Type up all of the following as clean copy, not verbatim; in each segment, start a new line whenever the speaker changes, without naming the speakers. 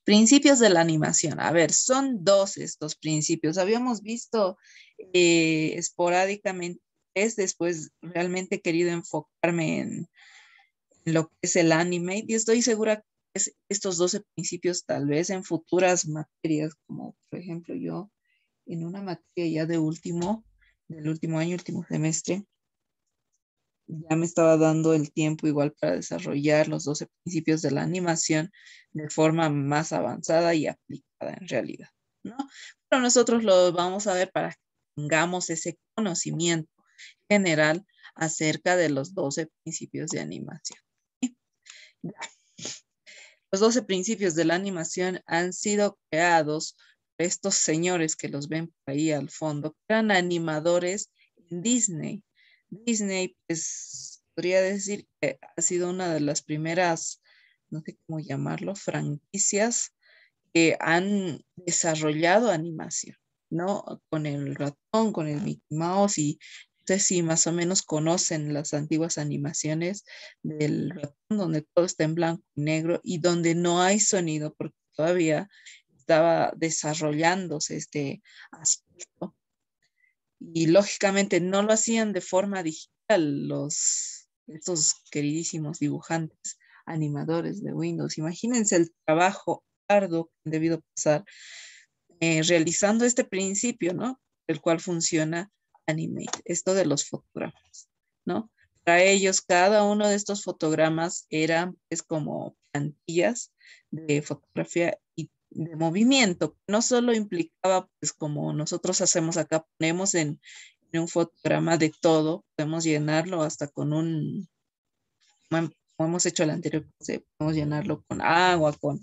Principios de la animación. A ver, son dos estos principios. Habíamos visto esporádicamente tres, después realmente he querido enfocarme en lo que es el anime y estoy segura que estos 12 principios tal vez en futuras materias, como por ejemplo yo en una materia ya del último año, último semestre, ya me estaba dando el tiempo igual para desarrollar los 12 principios de la animación de forma más avanzada y aplicada en realidad, ¿no? Pero nosotros lo vamos a ver para que tengamos ese conocimiento general acerca de los 12 principios de animación. ¿Sí? Los 12 principios de la animación han sido creados por estos señores que los ven por ahí al fondo, que eran animadores en Disney. Disney, pues, podría decir que ha sido una de las primeras, no sé cómo llamarlo, franquicias que han desarrollado animación, ¿no? Con el ratón, con el Mickey Mouse y no sé si más o menos conocen las antiguas animaciones del ratón donde todo está en blanco y negro y donde no hay sonido porque todavía estaba desarrollándose este aspecto y lógicamente no lo hacían de forma digital estos queridísimos dibujantes animadores de Windows. Imagínense el trabajo arduo que han debido pasar realizando este principio, ¿no? El cual funciona Animate, esto de los fotogramas, ¿no? Para ellos, cada uno de estos fotogramas eran pues como plantillas de fotografía y de movimiento. No solo implicaba, pues como nosotros hacemos acá, ponemos en un fotograma de todo, podemos llenarlo hasta con como hemos hecho el anterior, podemos llenarlo con agua, con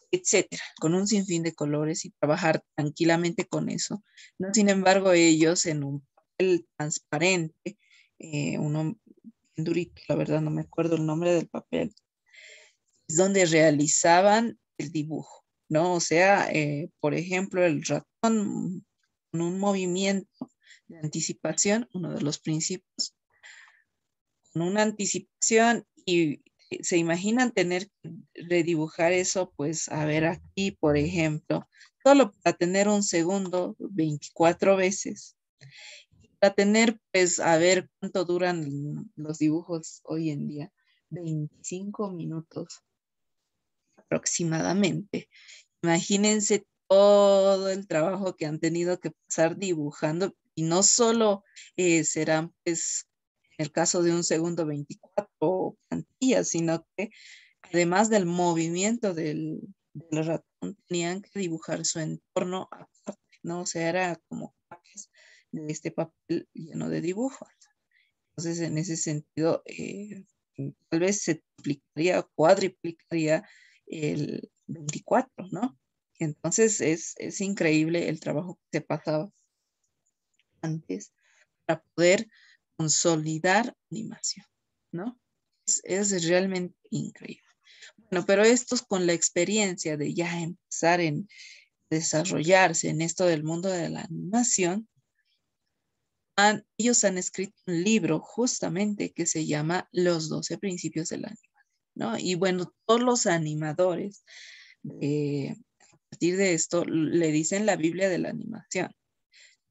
etcétera, con un sinfín de colores y trabajar tranquilamente con eso. No, sin embargo, ellos en un papel transparente, uno durito, la verdad no me acuerdo el nombre del papel, es donde realizaban el dibujo, ¿no? O sea, por ejemplo, el ratón con un movimiento de anticipación, uno de los principios, con una anticipación y se imaginan tener que redibujar eso, pues a ver aquí, por ejemplo, solo para tener un segundo 24 veces, para tener, pues a ver cuánto duran los dibujos hoy en día, 25 minutos aproximadamente. Imagínense todo el trabajo que han tenido que pasar dibujando y no solo serán pues en el caso de un segundo 24 plantillas, sino que además del movimiento del ratón tenían que dibujar su entorno aparte, ¿no? O sea, era como capas de este papel lleno de dibujos. Entonces, en ese sentido, tal vez se triplicaría, cuadriplicaría el 24, ¿no? Entonces, es increíble el trabajo que se pasaba antes para poder consolidar animación, ¿no? Es realmente increíble. Bueno, pero estos con la experiencia de ya empezar en desarrollarse en esto del mundo de la animación, ellos han escrito un libro justamente que se llama Los 12 Principios de la Animación, ¿no? Y bueno, todos los animadores, a partir de esto, le dicen la Biblia de la animación,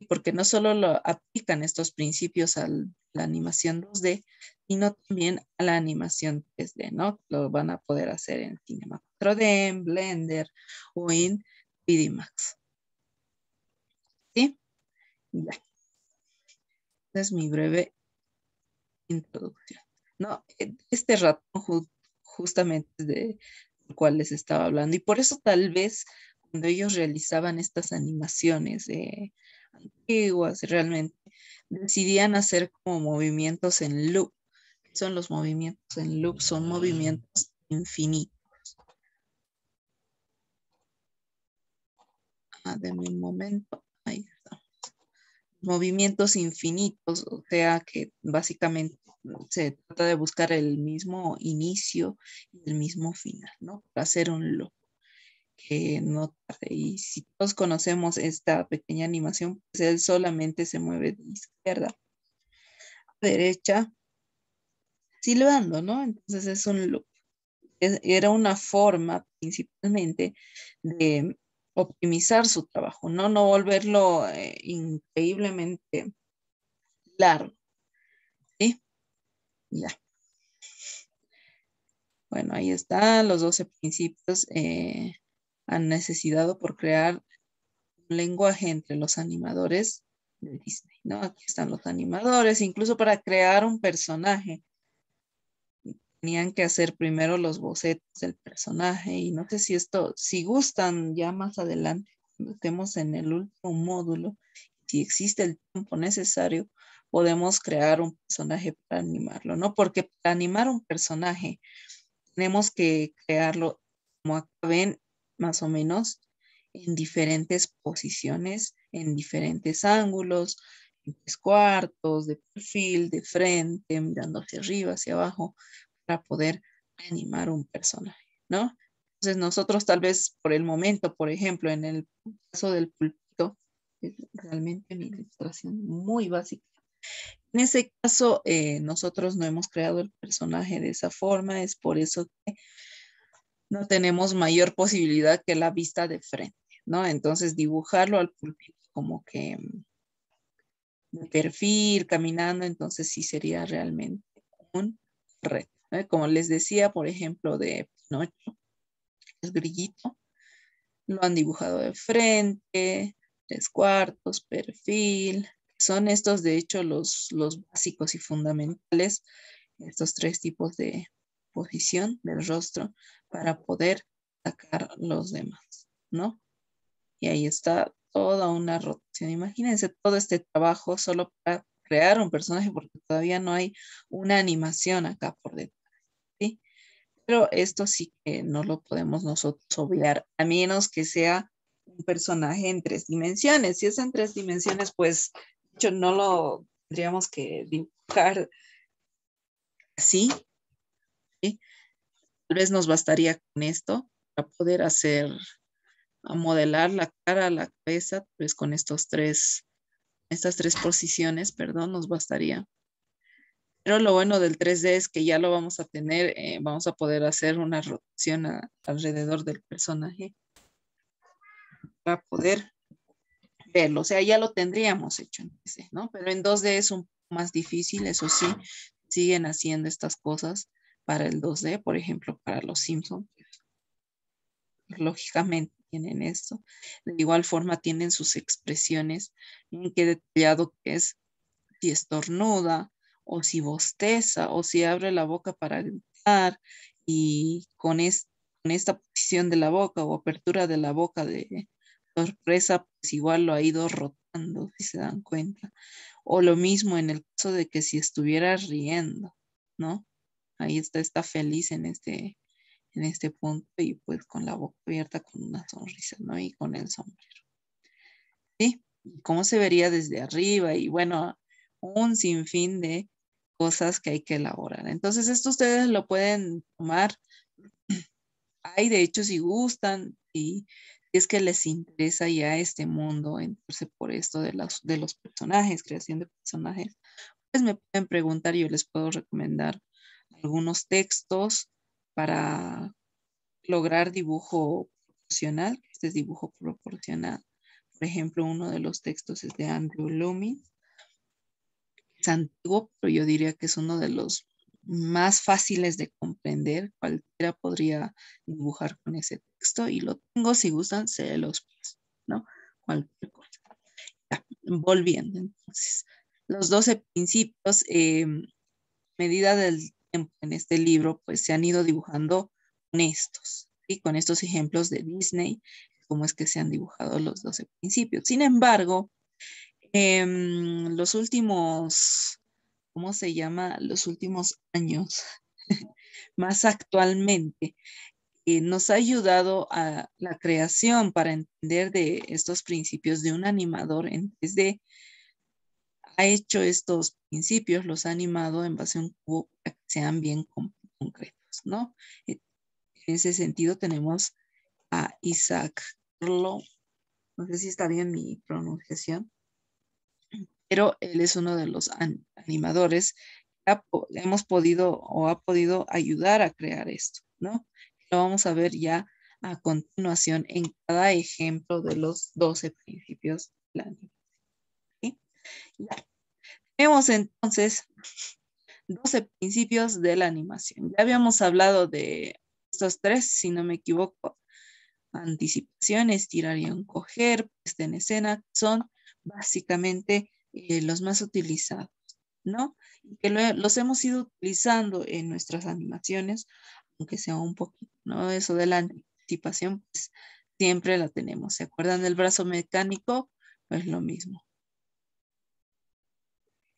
porque no solo lo aplican estos principios a la animación 2D, sino también a la animación 3D, ¿no? Lo van a poder hacer en Cinema 4D, en Blender o en 3D Max. ¿Sí? Ya, esa es mi breve introducción. No, este ratón justamente del cual les estaba hablando. Y por eso tal vez cuando ellos realizaban estas animaciones antiguas, realmente decidían hacer como movimientos en loop. ¿Qué son los movimientos en loop? Son movimientos infinitos. Denme un momento. Ahí está. Movimientos infinitos, o sea que básicamente se trata de buscar el mismo inicio y el mismo final, ¿no? Para hacer un loop que no tarde. Y si todos conocemos esta pequeña animación, pues él solamente se mueve de izquierda a derecha, silbando, ¿no? Entonces es un loop. era una forma principalmente de optimizar su trabajo, no volverlo increíblemente largo, ¿sí? Ya. Bueno, ahí están los 12 principios han necesitado por crear un lenguaje entre los animadores de Disney, ¿no? Aquí están los animadores, incluso para crear un personaje tenían que hacer primero los bocetos del personaje y no sé si esto, si gustan ya más adelante, cuando estemos en el último módulo, si existe el tiempo necesario, podemos crear un personaje para animarlo, ¿no? Porque para animar un personaje tenemos que crearlo, como acá ven, más o menos, en diferentes posiciones, en diferentes ángulos, en 3/4, de perfil, de frente, mirando hacia arriba, hacia abajo, para poder animar un personaje, ¿no? Entonces nosotros tal vez por el momento, por ejemplo, en el caso del pulpito, es realmente una ilustración muy básica. En ese caso, nosotros no hemos creado el personaje de esa forma, es por eso que no tenemos mayor posibilidad que la vista de frente, ¿no? Entonces dibujarlo al pulpito como que de perfil, caminando, entonces sí sería realmente un reto, ¿no? Como les decía, por ejemplo, de Pinocho, el grillito, lo han dibujado de frente, 3/4, perfil. Son estos, de hecho, los básicos y fundamentales, estos 3 tipos de posición del rostro para poder sacar los demás, ¿no? Y ahí está toda una rotación. Imagínense todo este trabajo solo para crear un personaje, porque todavía no hay una animación acá por detrás, ¿sí? Pero esto sí que no lo podemos nosotros obviar, a menos que sea un personaje en 3 dimensiones. Si es en 3 dimensiones, pues de hecho, no lo tendríamos que dibujar así, ¿sí? Tal vez nos bastaría con esto para poder hacer, a modelar la cara, la cabeza, pues con estas tres posiciones, perdón, nos bastaría. Pero lo bueno del 3D es que ya lo vamos a tener, vamos a poder hacer una rotación alrededor del personaje para poder verlo. O sea, ya lo tendríamos hecho en 3D, ¿no? Pero en 2D es un poco más difícil, eso sí, siguen haciendo estas cosas para el 2D, por ejemplo, para los Simpsons. Lógicamente tienen esto. De igual forma tienen sus expresiones, en qué detallado que es, si estornuda o si bosteza o si abre la boca para gritar y con esta posición de la boca o apertura de la boca de sorpresa, pues igual lo ha ido rotando, si se dan cuenta. O lo mismo en el caso de que si estuviera riendo, ¿no? Ahí está feliz en este punto y pues con la boca abierta con una sonrisa, ¿no? Y con el sombrero. ¿Sí? Y cómo se vería desde arriba y bueno, un sinfín de cosas que hay que elaborar. Entonces, esto ustedes lo pueden tomar. Hay, de hecho, si gustan y si es que les interesa ya este mundo, entonces por esto de los personajes, creación de personajes, pues me pueden preguntar y yo les puedo recomendar algunos textos para lograr dibujo proporcional. Este es dibujo proporcional. Por ejemplo, uno de los textos es de Andrew Loomis. Es antiguo, pero yo diría que es uno de los más fáciles de comprender. Cualquiera podría dibujar con ese texto y lo tengo, si gustan, se los paso, ¿no? Cualquier cosa. Ya, volviendo, entonces, los 12 principios, medida del tiempo en este libro, pues se han ido dibujando con estos, ¿sí? Con estos ejemplos de Disney, cómo es que se han dibujado los 12 principios. Sin embargo, los últimos, ¿cómo se llama? Los últimos años, más actualmente, nos ha ayudado a la creación para entender de estos principios de un animador en 3D. Ha hecho estos principios, los ha animado en base a un cubo para que sean bien concretos, ¿no? En ese sentido tenemos a Isaac Lo, no sé si está bien mi pronunciación, pero él es uno de los animadores que hemos podido o ha podido ayudar a crear esto, ¿no? Lo vamos a ver ya a continuación en cada ejemplo de los 12 principios de la animación. ¿Sí? Ya. Tenemos entonces 12 principios de la animación. Ya habíamos hablado de estos tres, si no me equivoco. Anticipación, estirar y encoger, puesta en escena, son básicamente los más utilizados, ¿no? Y que los hemos ido utilizando en nuestras animaciones, aunque sea un poquito, ¿no? Eso de la anticipación, pues siempre la tenemos. ¿Se acuerdan del brazo mecánico? Pues lo mismo.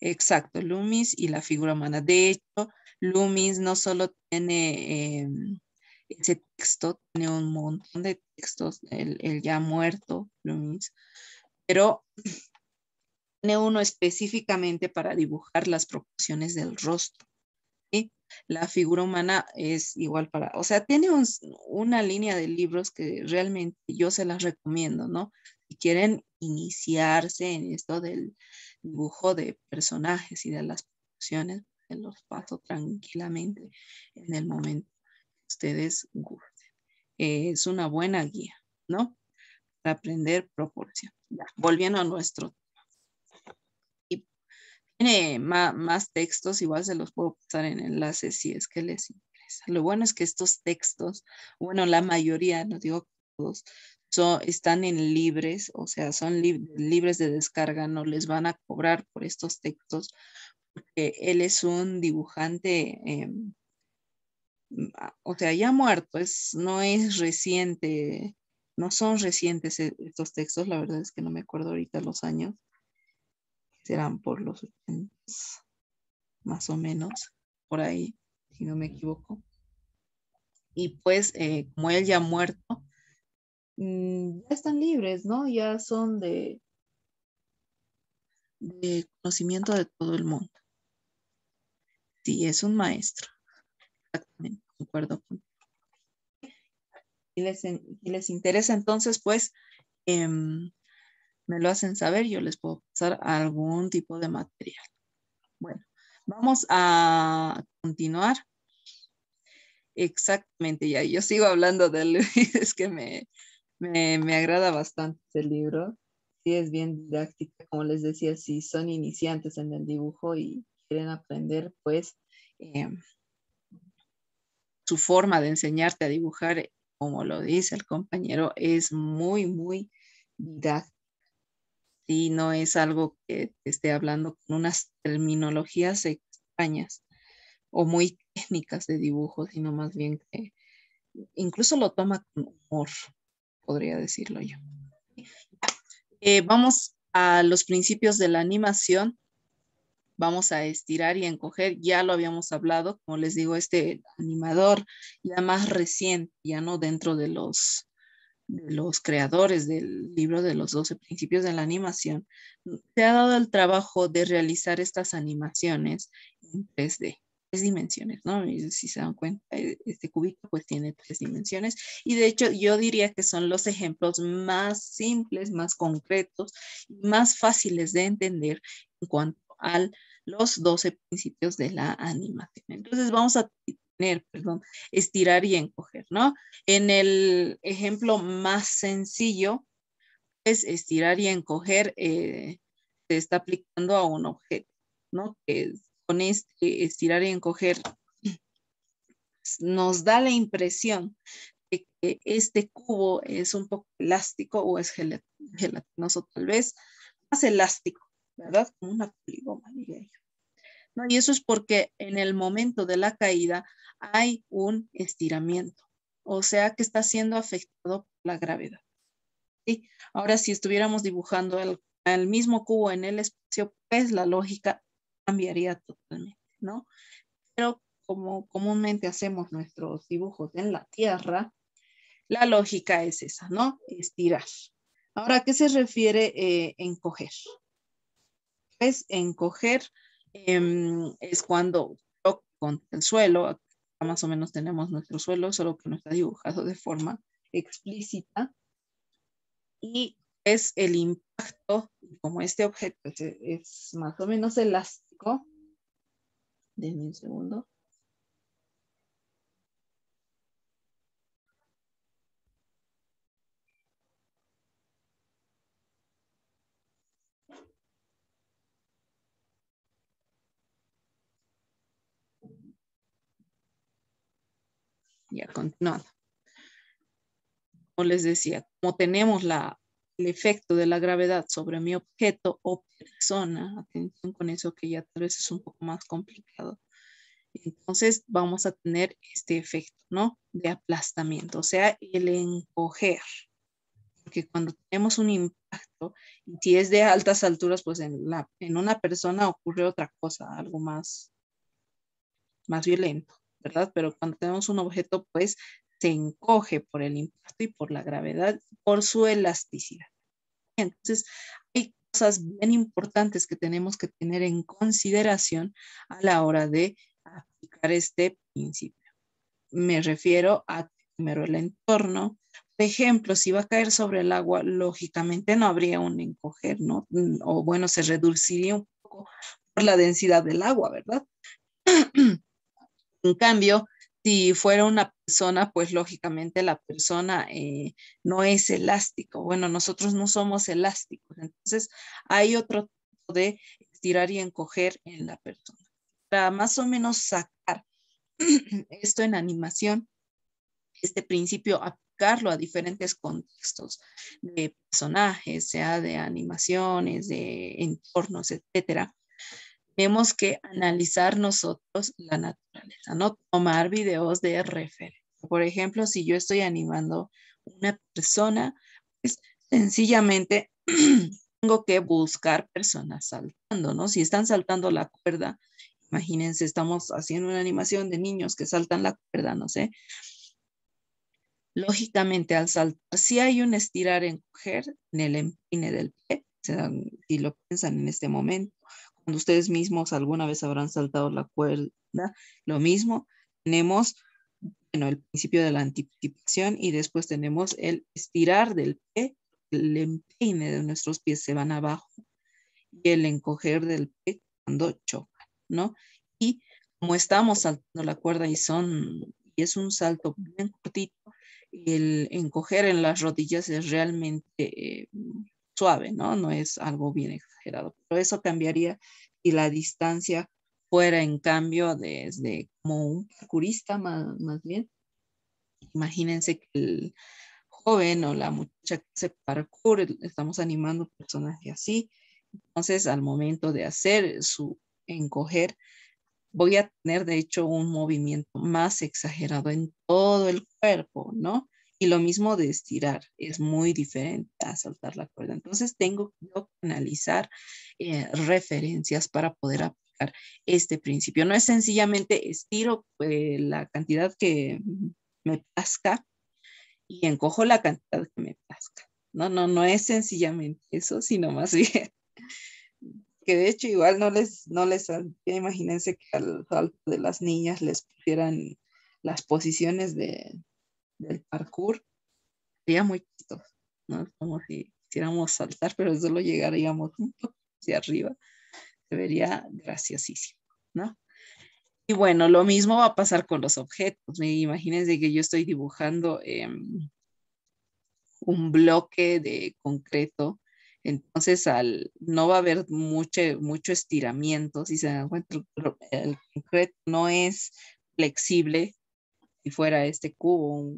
Exacto, Loomis y la figura humana. De hecho, Loomis no solo tiene ese texto, tiene un montón de textos, el ya muerto Loomis, pero tiene uno específicamente para dibujar las proporciones del rostro. ¿Sí? La figura humana es igual para, o sea, tiene una línea de libros que realmente yo se las recomiendo, ¿no? Si quieren iniciarse en esto del dibujo de personajes y de las proporciones, se los paso tranquilamente en el momento que ustedes gusten. Es una buena guía, ¿no? Para aprender proporción. Ya, volviendo a nuestro. Y tiene más textos, igual se los puedo pasar en enlaces si es que les interesa. Lo bueno es que estos textos, bueno, la mayoría, no digo todos, están en libres, o sea, son libres de descarga, no les van a cobrar por estos textos, porque él es un dibujante, o sea, ya muerto, no es reciente, no son recientes estos textos, la verdad es que no me acuerdo ahorita los años, serán por los 80, más o menos, por ahí, si no me equivoco. Y pues, como él ya ha muerto, ya están libres, ¿no? Ya son de conocimiento de todo el mundo. Sí, es un maestro, exactamente, concuerdo con. Si les interesa, entonces, pues, me lo hacen saber, yo les puedo pasar algún tipo de material. Bueno, vamos a continuar. Exactamente, ya. Yo sigo hablando de Luis, es que me agrada bastante el libro. Sí, es bien didáctica, como les decía, si son iniciantes en el dibujo y quieren aprender, pues eh, su forma de enseñarte a dibujar, como lo dice el compañero, es muy, muy didáctica. Sí, no es algo que te esté hablando con unas terminologías extrañas o muy técnicas de dibujo, sino más bien que incluso lo toma con humor, podría decirlo yo. Vamos a los principios de la animación. Vamos a estirar y encoger. Ya lo habíamos hablado, como les digo, este animador ya más reciente, ya no dentro de los creadores del libro de los 12 principios de la animación, se ha dado el trabajo de realizar estas animaciones en 3D, 3 dimensiones, ¿no? Y si se dan cuenta, este cubito pues tiene 3 dimensiones y de hecho yo diría que son los ejemplos más simples, más concretos y más fáciles de entender en cuanto a los 12 principios de la animación. Entonces vamos a tener, perdón, estirar y encoger, ¿no? En el ejemplo más sencillo, es estirar y encoger, se está aplicando a un objeto, ¿no? Que con este estirar y encoger nos da la impresión de que este cubo es un poco elástico o es gelatinoso, tal vez más elástico, ¿verdad? Como una poligoma, diría yo. ¿No? Y eso es porque en el momento de la caída hay un estiramiento, o sea que está siendo afectado por la gravedad. ¿Sí? Ahora, si estuviéramos dibujando el mismo cubo en el espacio, pues la lógica cambiaría totalmente, ¿no? Pero como comúnmente hacemos nuestros dibujos en la Tierra, la lógica es esa, ¿no? Estirar. Ahora, ¿a qué se refiere encoger? Pues encoger es cuando toco contra el suelo, acá más o menos tenemos nuestro suelo, solo que no está dibujado de forma explícita, y es el impacto, como este objeto es más o menos elástico, denme un segundo. Ya continuando. Como les decía, como tenemos el efecto de la gravedad sobre mi objeto o persona, atención con eso que ya tal vez es un poco más complicado. Entonces vamos a tener este efecto, ¿no? De aplastamiento, o sea, el encoger. Porque cuando tenemos un impacto, y si es de altas alturas, pues en una persona ocurre otra cosa, algo más violento, ¿verdad? Pero cuando tenemos un objeto, pues se encoge por el impacto y por la gravedad, por su elasticidad. Entonces, hay cosas bien importantes que tenemos que tener en consideración a la hora de aplicar este principio. Me refiero a primero el entorno. Por ejemplo, si va a caer sobre el agua, lógicamente no habría un encoger, ¿no? O bueno, se reduciría un poco por la densidad del agua, ¿verdad? En cambio, si fuera una persona, pues lógicamente la persona no es elástico. Bueno, nosotros no somos elásticos. Entonces, hay otro tipo de estirar y encoger en la persona. Para más o menos sacar esto en animación, este principio, aplicarlo a diferentes contextos de personajes, sea de animaciones, de entornos, etcétera. Tenemos que analizar nosotros la naturaleza, ¿no? Tomar videos de referencia. Por ejemplo, si yo estoy animando una persona, pues sencillamente tengo que buscar personas saltando, ¿no? Si están saltando la cuerda, imagínense, estamos haciendo una animación de niños que saltan la cuerda, no sé. Lógicamente, al saltar, si hay un estirar, encoger en el empine del pie, o sea, si lo piensan en este momento, cuando ustedes mismos alguna vez habrán saltado la cuerda, lo mismo, tenemos, bueno, el principio de la anticipación y después tenemos el estirar del pie, el empine de nuestros pies se van abajo y el encoger del pie cuando chocan, ¿no? Y como estamos saltando la cuerda y es un salto bien cortito, el encoger en las rodillas es realmente suave, ¿no? No es algo bien exagerado. Pero eso cambiaría si la distancia fuera en cambio desde como un parkourista más bien. Imagínense que el joven o la muchacha que hace parkour, estamos animando personajes así. Entonces, al momento de hacer su encoger, voy a tener de hecho un movimiento más exagerado en todo el cuerpo, ¿no? Y lo mismo de estirar, es muy diferente a saltar la cuerda. Entonces tengo que analizar referencias para poder aplicar este principio. No es sencillamente estiro la cantidad que me plazca y encojo la cantidad que me plazca. No es sencillamente eso, sino más bien que de hecho igual no les imagínense que al salto de las niñas les pusieran las posiciones del parkour, sería muy chistoso, ¿no? Como si quisiéramos saltar, pero solo llegaríamos un poco hacia arriba, se vería graciosísimo, ¿no? Y bueno, lo mismo va a pasar con los objetos. Imagínense que yo estoy dibujando un bloque de concreto, entonces no va a haber mucho estiramiento. Si se dan cuenta, el concreto no es flexible si fuera este cubo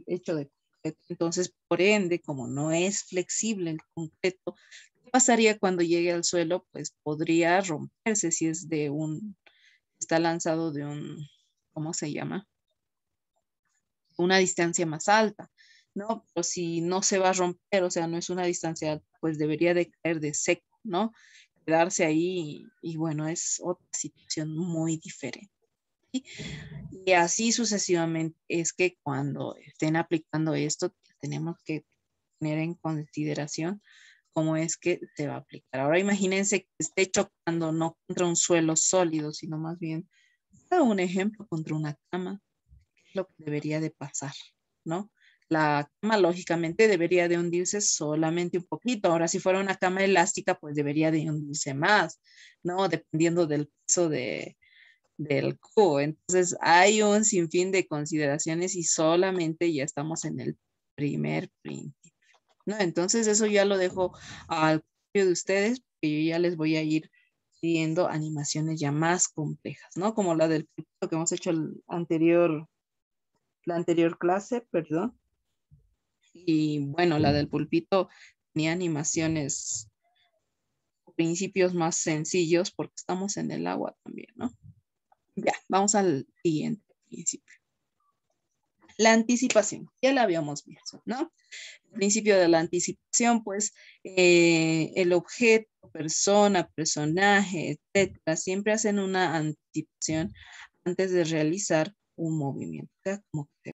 hecho de concreto. Entonces, por ende, como no es flexible el concreto, ¿qué pasaría cuando llegue al suelo? Pues podría romperse si está lanzado de ¿cómo se llama? Una distancia más alta, ¿no? Pero si no se va a romper, o sea, no es una distancia alta, pues debería de caer de seco, ¿no? Quedarse ahí y bueno, es otra situación muy diferente. ¿Sí? Y así sucesivamente es que cuando estén aplicando esto, tenemos que tener en consideración cómo es que se va a aplicar. Ahora imagínense que esté chocando no contra un suelo sólido, sino más bien, un ejemplo, contra una cama, lo que debería de pasar, ¿no? La cama lógicamente debería de hundirse solamente un poquito. Ahora, si fuera una cama elástica, pues debería de hundirse más, ¿no? Dependiendo del peso del cubo. Entonces, hay un sinfín de consideraciones y solamente ya estamos en el primer principio, ¿no? Entonces, eso ya lo dejo al criterio de ustedes, porque yo ya les voy a ir viendo animaciones ya más complejas, ¿no? Como la del que hemos hecho el anterior la anterior clase, perdón. Y bueno, la del pulpito tenía animaciones, principios más sencillos porque estamos en el agua también, ¿no? Ya, vamos al siguiente principio. La anticipación, ya la habíamos visto, ¿no? El principio de la anticipación, pues el objeto, persona, personaje, etcétera, siempre hacen una anticipación antes de realizar un movimiento. O sea, como que